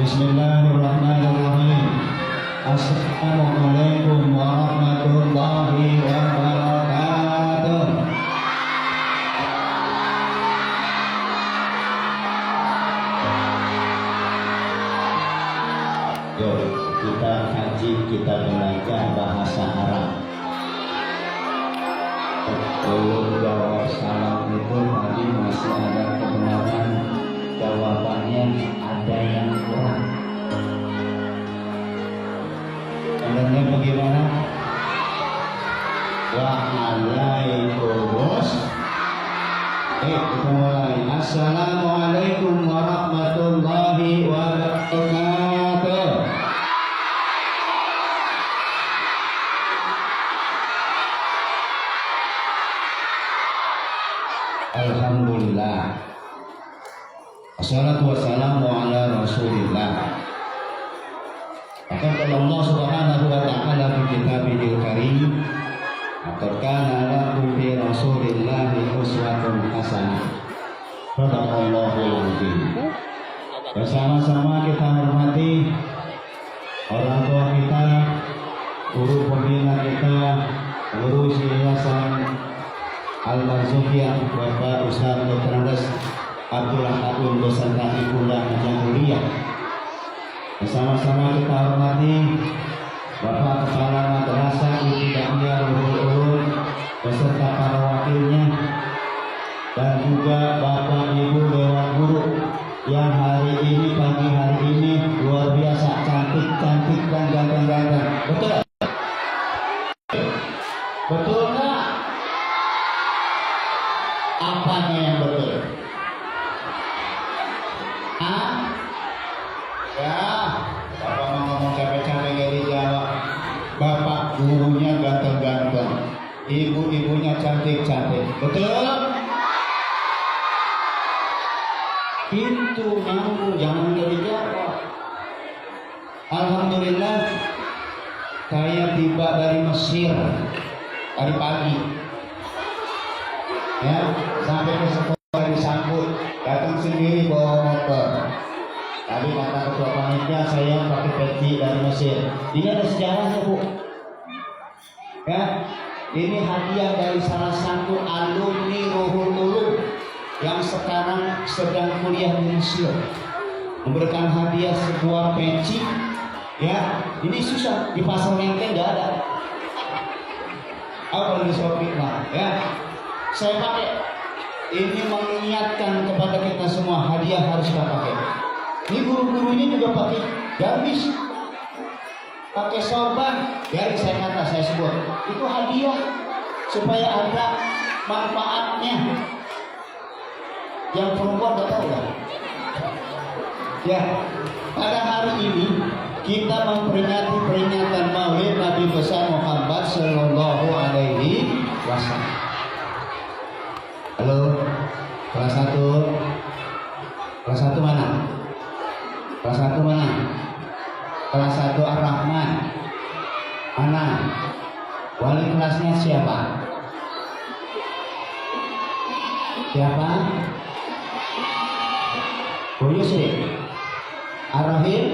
Bismillahirrahmanirrahim. Assalamualaikum warahmatullahi wabarakatuh. Yuk, kita kaji, kita belajar bahasa Arab. Belum jawab salam itu tadi masih ada kebenaran, jawabannya ada yang kurang. Benernya bagaimana? Waalaikumsalam. Kita mulai. Assalamualaikum warahmatullahi wabarakatuh. Alhamdulillah. Wassalatu wassalamu ala Rasulillah. Kata Allah Subhanahu wa ta'ala fi kitabihil karim, laqad kana lakum fi Rasulillahi uswatun hasanah. Sadaqallahul azim. Bersama-sama kita hormati orang tua kita, guru pembina kita, guru yayasan Al-Marzukiyah, Bapak Ustaz Dr. Andes Abdullah Abdul beserta Ibulah Jamhuriyah. Bersama-sama kita hormati Bapak Kepala Madrasah Ibtidaiyah Ruhul Ulum beserta para wakilnya, dan juga Bapak Ibu Dewan Guru yang hari ini, pagi hari ini luar biasa cantik-cantik dan ganteng-ganteng. Betul? Betul nggak? Apanya yang betul? Ya, Bapak mau ngomong capek-capek gak dijawab. Bapak gurunya ganteng-ganteng, ibu-ibunya cantik-cantik. Betul? Itu nyambung, jangan gak dijawab. Alhamdulillah, saya tiba dari Mesir tadi pagi. Ya, sampai ke sekolah disambut, datang sendiri bawa motor. Tadi kata ketua panitia, saya pakai peci dari Mesir. Ini ada sejarahnya, Bu. Ya, ini hadiah dari salah satu alumni Ruhul Ulum yang sekarang sedang kuliah di Mesir. Memberikan hadiah sebuah peci. Ya, ini susah di pasar Menteng nggak ada. Apa di Shopee lah, ya. Saya pakai. Ini mengingatkan kepada kita semua, hadiah harus kita pakai. Ini guru-gurunya juga pakai gamis, pakai sorban. Dari saya sebut itu hadiah supaya ada manfaatnya. Yang perempuan nggak tahu kan? Ya, pada hari ini kita memperingati peringatan Maulid Nabi besar Muhammad Sallallahu Alaihi Wasallam. Halo, kelas 1. Kelas 1 mana? Kelas 1 mana? Kelas 1 Ar-Rahman. Mana? Wali kelasnya siapa? Siapa? Bu Yusri. Ar-Rahim.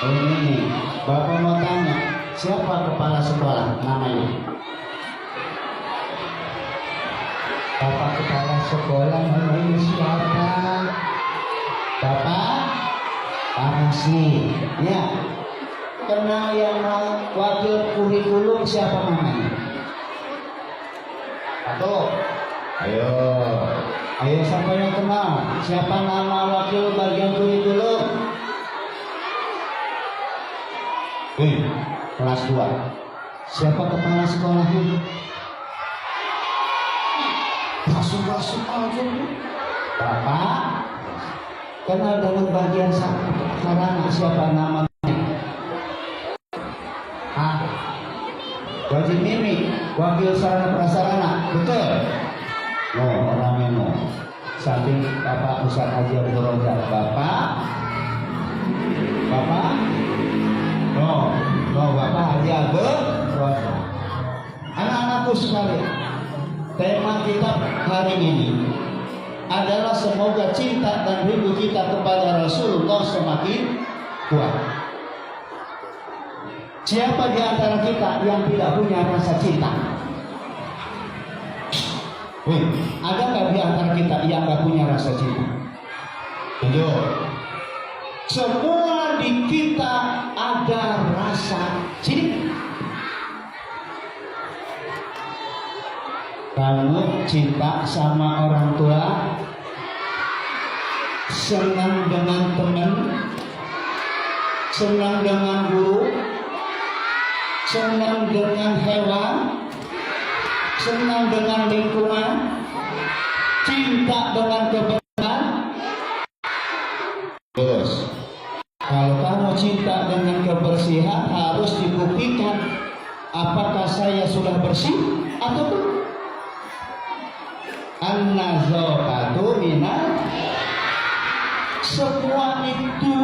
Oh ini. Bapak mau tanya, siapa kepala sekolah namanya? Bapak kepala sekolah namanya siapa? Bapak Parasi. Ya. Kenal yang wakil kurikulum siapa namanya? Atau ayo siapa yang kenal? Siapa nama wakil bagian kurikulum? Kelas 2. Siapa kepala sekolahnya? Masuk aja. Bapak kenal dengan bagian sarana siapa namanya? Wajib Mimi, wakil sarana prasarana, betul? No, orangnya no. Samping Bapak Ustaz Haji Abdul Rozak. Bapak? No, Bapak Haji Abdul Rozak. Anak-anakku sekalian, tema kita hari ini adalah semoga cinta dan rindu kita kepada Rasulullah semakin kuat. Siapa di antara kita yang tidak punya rasa cinta? Ada nggak di antara kita yang nggak punya rasa cinta? Tunjuk. Semua di kita ada rasa cinta. Kamu cinta sama orang tua, senang dengan teman, senang dengan guru, senang dengan hewan, senang dengan lingkungan, cinta dengan kebenaran. Terus, kalau kamu cinta dengan kebersihan, harus dibuktikan apakah saya sudah bersih atau belum. An-nazafatu minal. Semua itu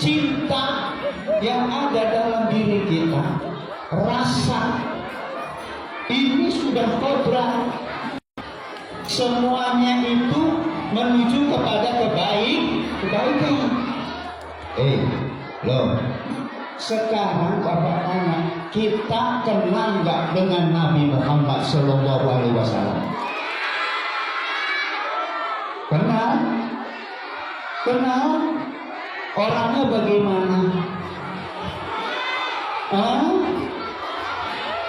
cinta yang ada dalam diri kita, rasa ini sudah kodrat. Semuanya itu menuju kepada kebaikan. Loh, sekarang Bapak tanya, kita kenal nggak dengan Nabi Muhammad Sallallahu Alaihi Wasallam? Kenal? Orangnya bagaimana?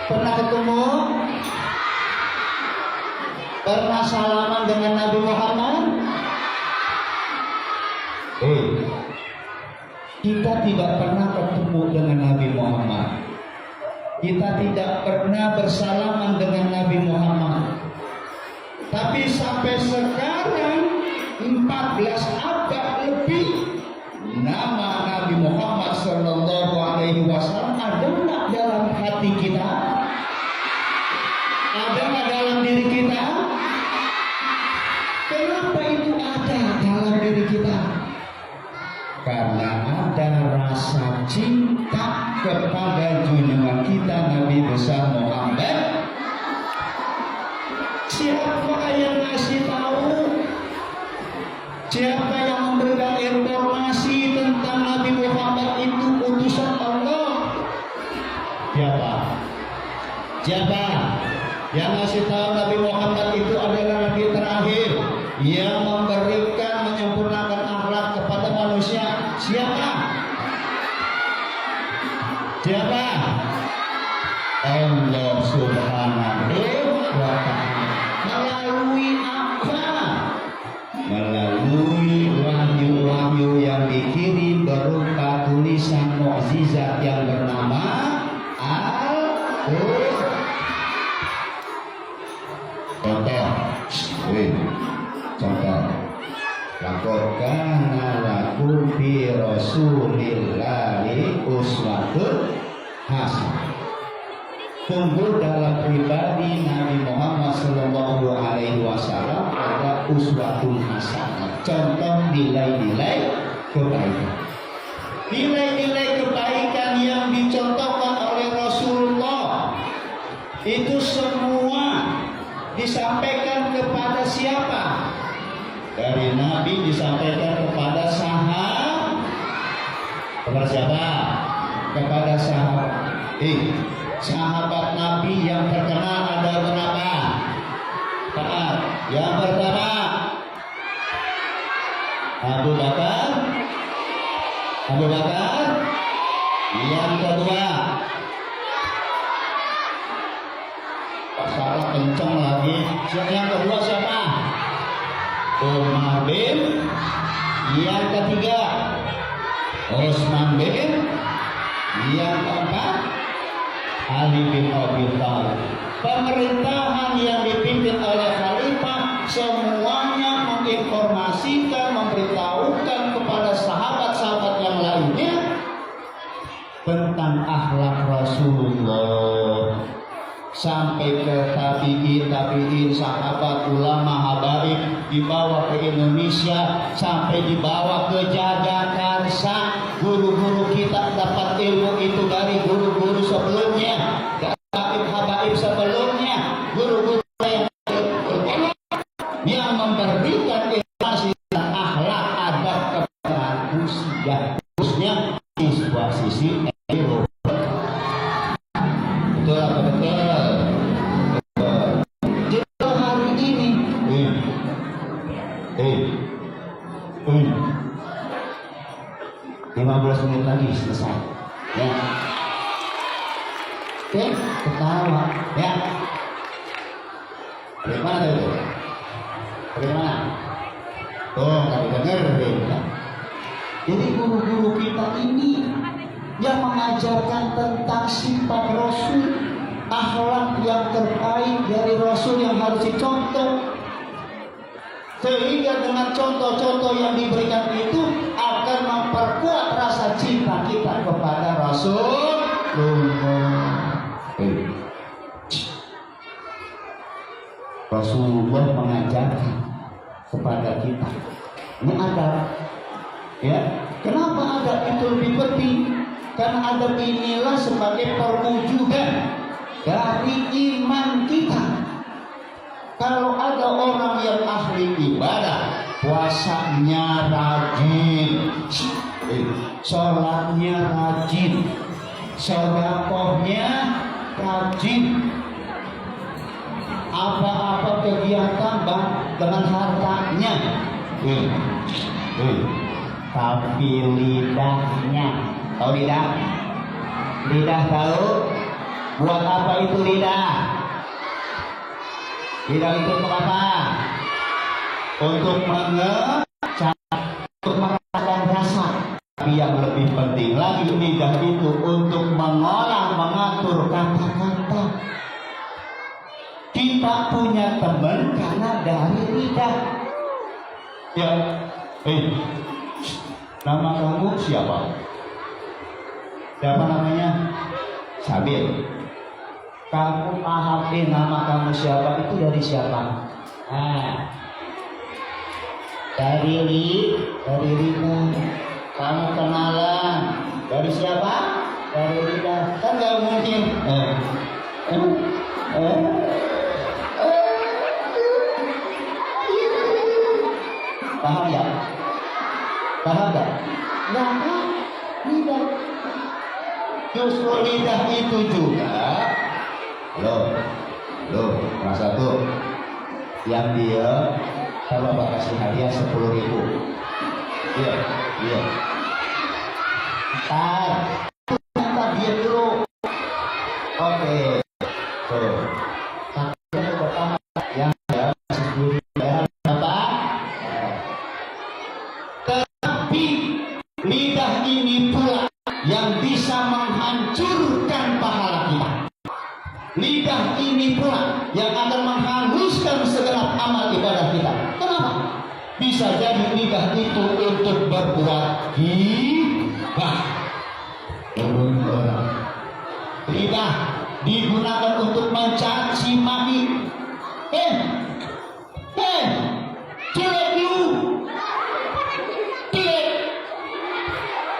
Pernah ketemu? Pernah salaman dengan Nabi Muhammad? Kita tidak pernah ketemu dengan Nabi Muhammad. Kita tidak pernah bersalaman dengan Nabi Muhammad. Tapi sampai sekarang 14 abad lebih, nama Nabi Muhammad Sallallahu Alaihi Wasallam ada nggak dalam hati kita? Ada nggak dalam diri kita? Kenapa itu ada dalam diri kita? Karena ada rasa cinta kepada junjungan kita Nabi besar Muhammad. Siapa yang ngasih tahu? Siapa yang memberikan informasi tentang Nabi Muhammad itu utusan Allah? Siapa yang ngasih tahu Nabi Muhammad itu adalah Nabi terakhir yang memberikan, menyempurnakan akhlak kepada manusia? Siapa? Allah Subhanahu wa ta'ala. Melalui apa? Melalui wahyu-wahyu yang dikirim berupa tulisan mukjizat yang bernama Al-Qur'an. Contoh. Laqad kana lakum fi Rasulillahi uswatun hasanah. Sungguh dalam pribadi Nabi Muhammad Sallallahu Alaihi Wasallam ada uswatun hasanah, contoh nilai-nilai kebaikan. Nilai-nilai kebaikan yang dicontohkan oleh Rasulullah itu semua disampaikan kepada siapa? Dari Nabi disampaikan kepada sahabat. Kepada siapa? Kepada sahabat. Sahabat Nabi yang terkenal ada berapa? Yang pertama Abu Bakar. Yang kedua, salah kenceng lagi. Yang kedua siapa? Umar bin. Yang ketiga Utsman bin. Yang keempat Ali bin Abi Thalib. Pemerintahan yang dipimpin oleh khalifah semuanya menginformasikan, memberitahukan kepada sahabat-sahabat yang lainnya tentang akhlak Rasulullah. Sampai ke tabi'in, sahabat, ulama, habaib, dibawa ke Indonesia, sampai dibawa ke Jagakarsa. Guru-guru kita dapat ilmu itu dari guru-guru sebelumnya, habaib sebelumnya, guru-guru yang memberikan edukasi dan akhlak adab kepada manusia, khususnya di sebuah sisi ego. Betul apa betul? Jadi hari ini 15 menit lagi selesai. Ya. Oke, ketawa. Ya. Bagaimana itu? Bagaimana? Oh, kami dengar ya. Jadi guru-guru kita ini yang mengajarkan tentang sifat Rasul, akhlak yang terbaik dari Rasul yang harus dicontoh. Sehingga dengan contoh-contoh yang diberikan itu akan memperkuat rasa cinta kita kepada Rasulullah. Rasulullah mengajarkan kepada kita. Ini adab. Ya, kenapa adab itu lebih penting? Karena adab inilah sebagai perwujudan dari iman kita. Kalau ada orang yang ahli ibadah, puasanya rajin, sholatnya rajin, sedekahnya rajin, apa-apa kegiatan dengan hartanya, tapi lidahnya, tahu lidah? Lidah tahu? Buat apa itu lidah? Lidah itu untuk apa? Untuk merasakan rasa. Tapi yang lebih penting lagi, lidah itu untuk mengolah, mengatur kata-kata. Kita punya teman karena dari lidah. Ya, nama kamu siapa? Siapa namanya? Sabir. Kamu paham nama kamu siapa itu dari siapa? Dari lidah. Kamu kenalan dari siapa? Dari lidah. Kan nggak mungkin. Paham ya? Paham nggak? Nggak. Lidah. Justru lidah itu juga. Loh, masa tuh yang dia kalau bapak kasih hadiah 10.000. Iya. Ntar dia dulu. Oke. Tuh. Yang pertama yang masih belum bayar apa? Tetapi lidah ini pula yang bisa menghancurkan pahala kita. Lidah ini pula yang akan menghanguskan segenap amal ibadah kita. Kenapa? Bisa jadi lidah itu untuk berbuat ghibah. Lidah digunakan untuk mencaci maki. Jelek you. Jelek.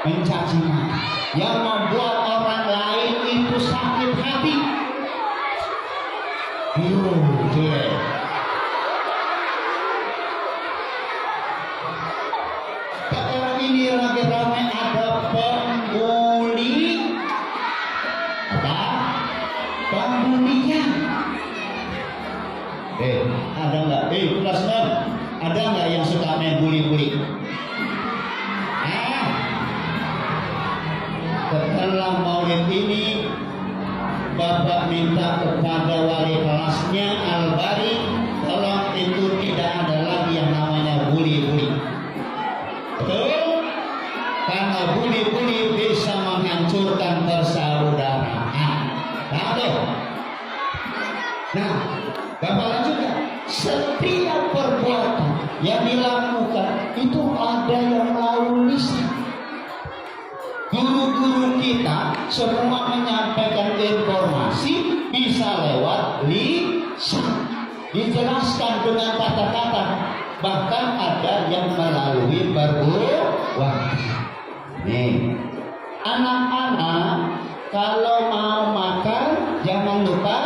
Mencaci maki yang membuat orang lain itu sakit hati. Sekarang ini lagi ramai ada pembuli, pembulian. Ada nggak? Kelas 6 ada nggak yang suka main bully-bully? Setelah maulid ini, Bapak minta kepada wali kelasnya Al-Bari, tolong itu tidak ada lagi yang namanya bully-bully. Betul? Karena bully-bully bisa menghancurkan persaudaraan. Betul? Nah, Bapak lanjutkan. Setiap perbuatan yang dilakukan itu ada yang melalui lisan. Guru-guru kita semua menyampaikan informasi bisa lewat lisan, dijelaskan dengan kata-kata, bahkan ada yang melalui perbuatan. Nih, anak-anak kalau mau makan jangan lupa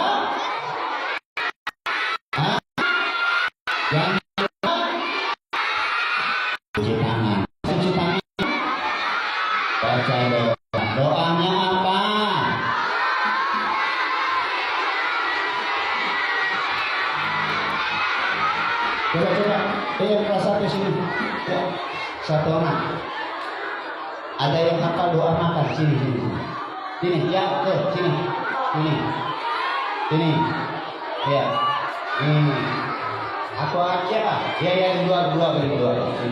baca doa. Doanya apa? Coba. Kelas 1 sini. Ya. Satu orang. Ada yang hafal doa makan sini. Sini, ya, sini. Sini. Ya. Ini. Aku aja. Ya, dua.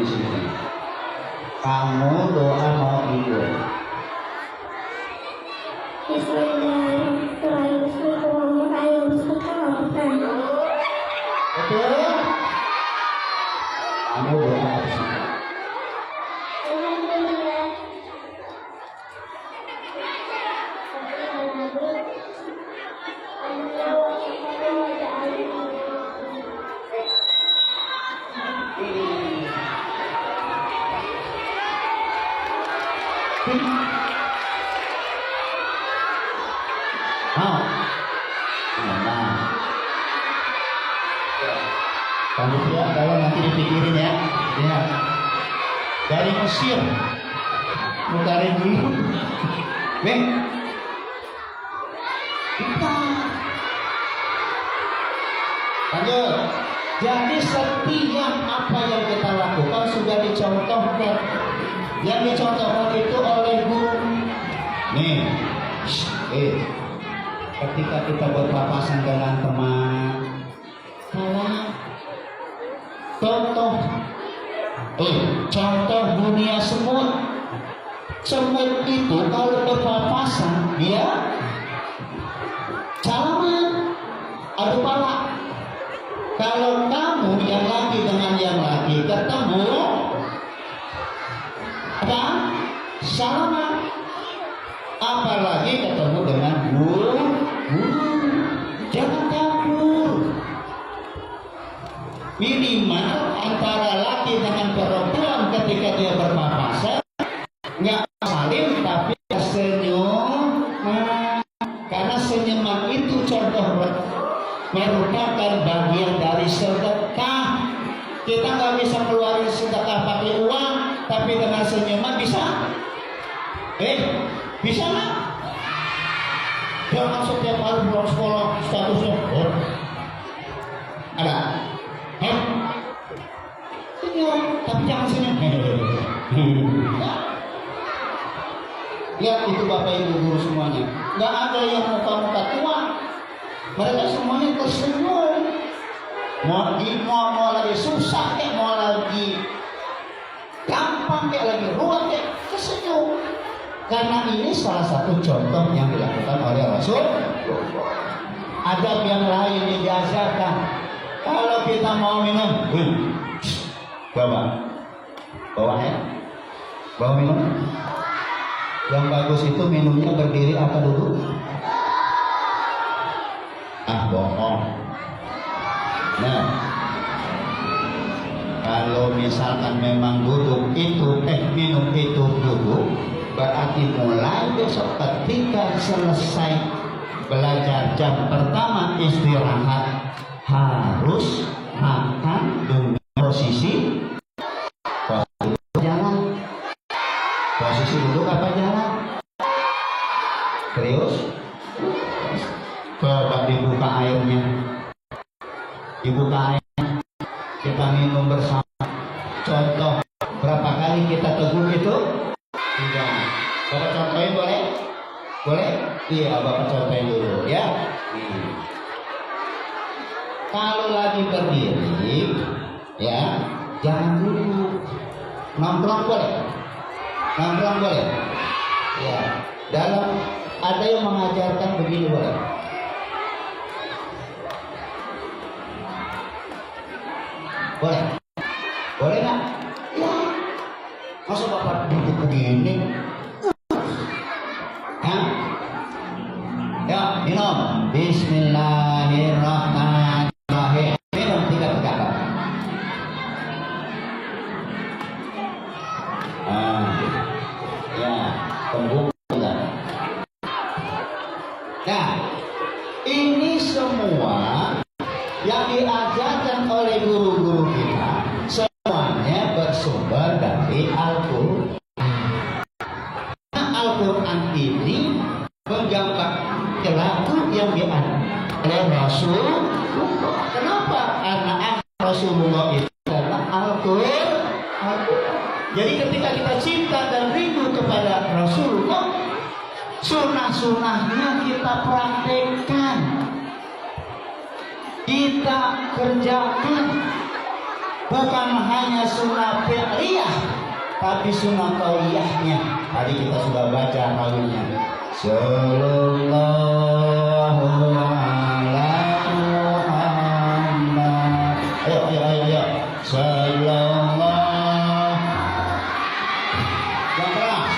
Sini. Kamu doa mau tidur. Betul? Kamu doa apa sih? Kamu lihat kalau nanti dipikirin ya. Dari Mesir, mutarin dulu. Kita lanjut. Jadi setiap apa yang kita lakukan sudah dicontohkan. Yang dicontohkan itu oleh guru. Nih, ketika kita berpapasan dengan teman, contoh dunia semut. Semut itu kalau berpapasan dia salaman, adu pala. Kalau kamu yang laki dengan yang laki ketemu apa? Salaman. Apalagi ketemu dengan guru. Jangan kabur. Minimal antara laki dengan perempuan ketika dia berpapasan nggak salim tapi senyum. Karena senyuman itu contoh merupakan bagian dari sedekah. Kita nggak bisa keluarin sedekah pakai uang, tapi dengan senyuman bisa. Bisa nggak? Jangan setiap hari pulang sekolah statusnya ada. Senyum, tapi jangan senyum. Lihat itu Bapak Ibu guru semuanya. Nggak ada yang muka-muka tua. Mereka semuanya tersenyum. Mau lagi susah mau lagi gampang lagi ruwet tersenyum. Karena ini salah satu contoh yang dilakukan oleh Rasul. Adab yang lain yang diajarkan. Kalau kita mau minum, bawa minum. Yang bagus itu minumnya berdiri apa duduk? Bohong. Nah, kalau misalkan memang duduk itu minum itu duduk, berarti mulai besok ketika selesai belajar jam pertama istirahat harus makan dengan posisi jalan. Posisi duduk apa jalan? Serius? Coba dibuka airnya. Kita minum bersama. Contoh, berapa kali kita teguh itu? Tidak. Bapak contohin boleh? Boleh? Iya, Bapak contohin dulu ya. Kalau lagi berdiri, ya jangan duduk. Nongkrong boleh? Ya. Dalam ada yang mengajarkan begini boleh? Boleh nggak? Ya. Masa Bapak duduk begini? Ya, minum. Bismillahirrahmanirrahim. Minum 3 tegakan. Ya, pembuka. Nah, ini semua yang diajarkan oleh guru-guru kita semuanya bersumber dari Al-Quran. Nah, yang dianugerahkan oleh Rasulullah. Kenapa? Karena Rasulullah itu adalah Al-Quran. Jadi ketika kita cinta dan rindu kepada Rasulullah, sunnah-sunnahnya kita praktekkan, kita kerjakan. Bukan hanya sunnah fi'liyah, tapi sunnah qauliyahnya. Tadi kita sudah baca qaulnya. Sallallahu ala Muhammad. Ayo. Sallallahu. Yang keras.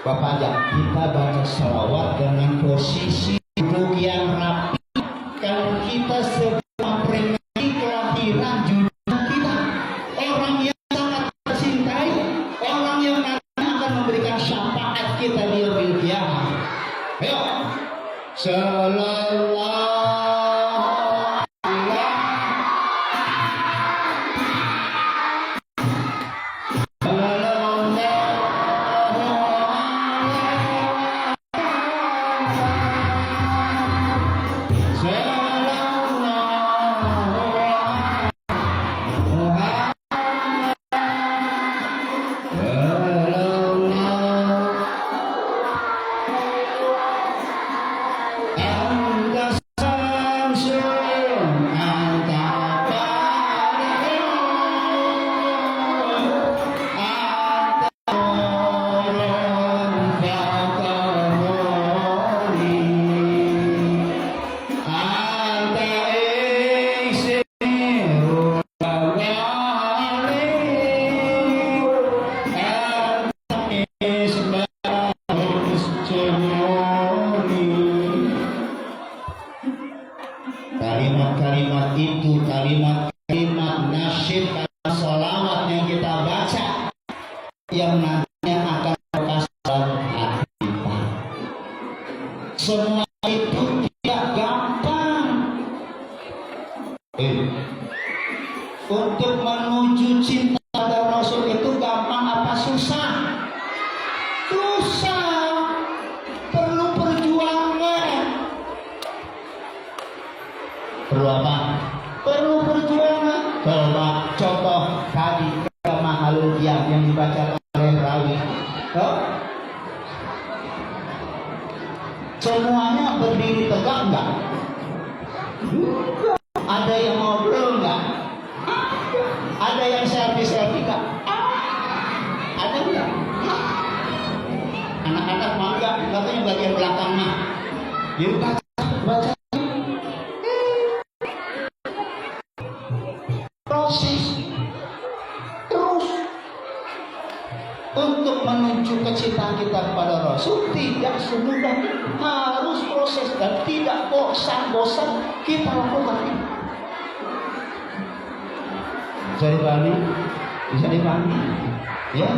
Bapak aja, kita baca sholawat dengan posisi duduk yang rapi. Kalau kita sedang memperingati kelahiran junjungan kita, orang yang sangat tercintai, orang yang nanti akan memberikan syafaat kita di yaumil qiyamah. Ayo, sallallahu kalimat-kalimat itu, kalimat-kalimat nasyid dan sholawat yang kita baca, yang nantinya akan bekas dalam hati kita. Semua itu tidak gampang. Untuk menuju cinta pada Rasul itu gampang apa susah? Susah. Perlu perjuangan. Perlu apa? Perlu perjuangan. Coba contoh tadi Mahalul Qiyam yang dibaca oleh rawi. Semuanya berdiri tegak enggak? Ada yang ngobrol enggak? Ada yang selfie enggak? Ada enggak? Anak-anak mau enggak? Katanya bagian belakang mah. Jadi baca. Proses terus untuk menuju kecintaan kita kepada Rasul tidak semudah, harus proses dan tidak bosan-bosan kita lakukan. Bisa dipahami, ya.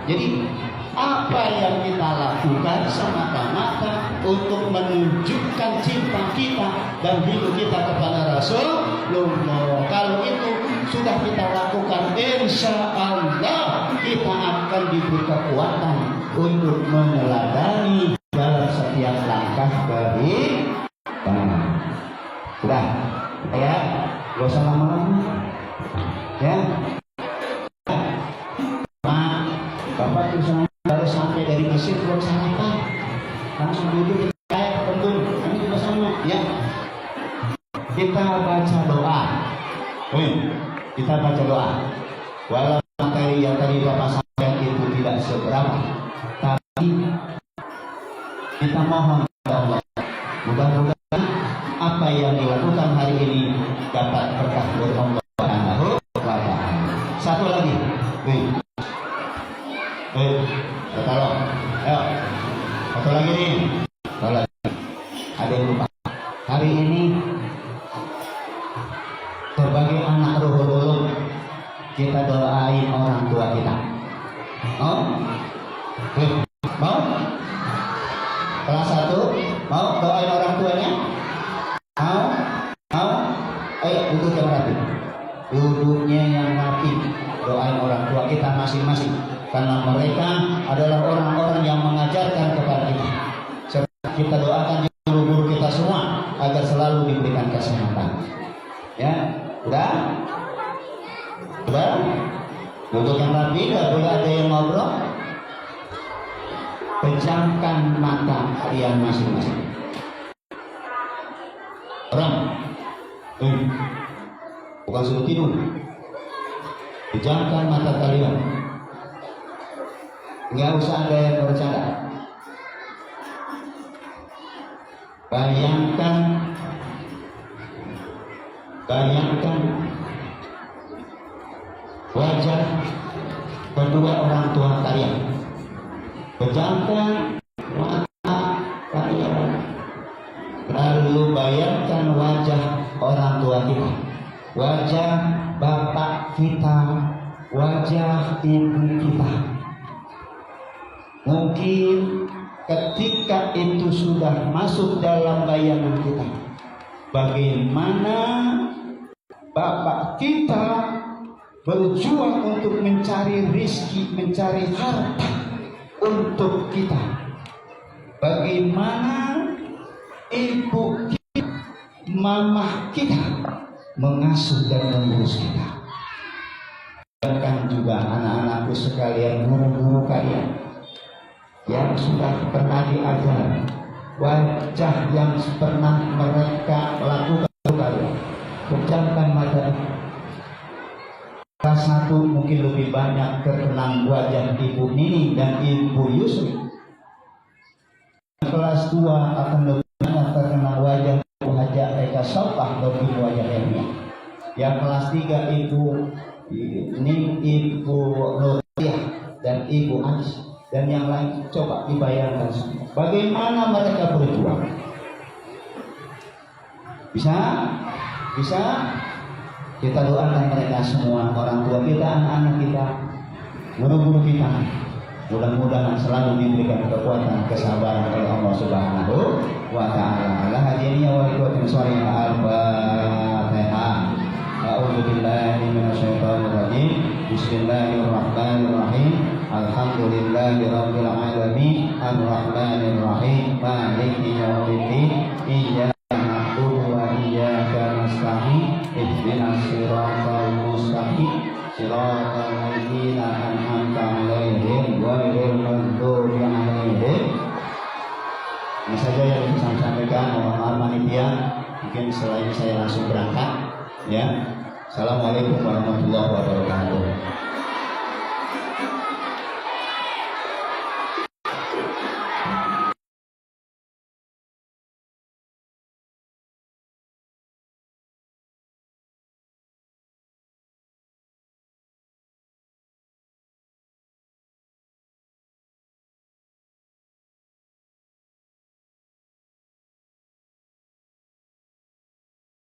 Jadi apa yang kita lakukan semata-mata untuk menunjukkan cinta kita dan rindu kita kepada Rasulullah. Kalau itu sudah kita lakukan, insya Allah kita akan diberi kekuatan untuk meneladani dalam setiap langkah kehidupan. Sudah, ya, gak usah lama-lama, ya. Bapak tuh baru sampai dari Mesir belum sarapan, langsung duduk kayak tembung. Kami juga sama, ya. Kita baca doa. Kita baca doa. Walau materi yang tadi Bapak sampaikan itu tidak seberapa, tapi kita mohon kepada Allah, mudah-mudahan apa yang dilakukan hari ini dapat berkah dari Allah Subhanahu wa Ta'ala. Satu lagi, tolong, ayo, satu lagi nih, tolong. Ada yang lupa. Hari ini sebagai anak Ruhul Ulum, kita doain orang tua kita. duduk yang rapi, duduknya yang rapi. Doain orang tua kita masing-masing, karena mereka adalah orang-orang yang mengajarkan kepada kita. Kita doakan guru-guru kita semua agar selalu diberikan kesehatan. Ya, udah? Duduk yang rapi, tidak boleh ada yang ngobrol. Pejamkan mata kalian masing-masing. Bukan suruh tidur. Pejamkan mata kalian. Nggak usah ada yang bercanda. Bayangkan wajah kedua orang tua kalian. Pejamkan mata kalian. Lalu bayangkan wajah orang tua kita, wajah bapak kita, wajah ibu kita. Mungkin ketika itu sudah masuk dalam bayangan kita, bagaimana bapak kita berjuang untuk mencari rizki, mencari harta untuk kita. Bagaimana ibu kita, mama kita mengasuh dan mengurus kita. Bahkan juga anak-anakku sekalian, guru-guru kalian yang sudah pernah diajar, wajah yang pernah mereka lakukan kalian. Pejamkan mata. Kelas 1 mungkin lebih banyak terkenang wajah Ibu Nini dan Ibu Yusri. Kelas 2 akan lebih banyak terkenang wajah Ibu Haja Eka Sopah dan Ibu Haja Hernia. Yang kelas 3 Ibu Nuriyah dan Ibu Anis dan yang lain. Coba dibayangkan bagaimana mereka berjuang. Bisa kita doakan mereka semua, orang tua kita, anak-anak kita, guru-guru kita, mudah-mudahan selalu diberikan kekuatan, kesabaran oleh Allah Subhanahu wa Ta'ala. Ala hadirin wa ikhwatin sholihin, al-Fatihah. A'udzu billahi minasyaitonir rajim. Bismillahirrahmanirrahim. Alhamdulillahirabbil alamin. Arrahmanir rahim. Maliki yaumiddin. Iyyaka na'budu wa iyyaka nasta'in. Ihdinas siratal mustaqim. Siratal ladzina an'amta 'alaihim ghairil maghdubi 'alaihim. Ini saja yang bisa saya sampaikan. Mohon maaf panitia, mungkin selain saya langsung berangkat ya. Assalamualaikum warahmatullahi wabarakatuh.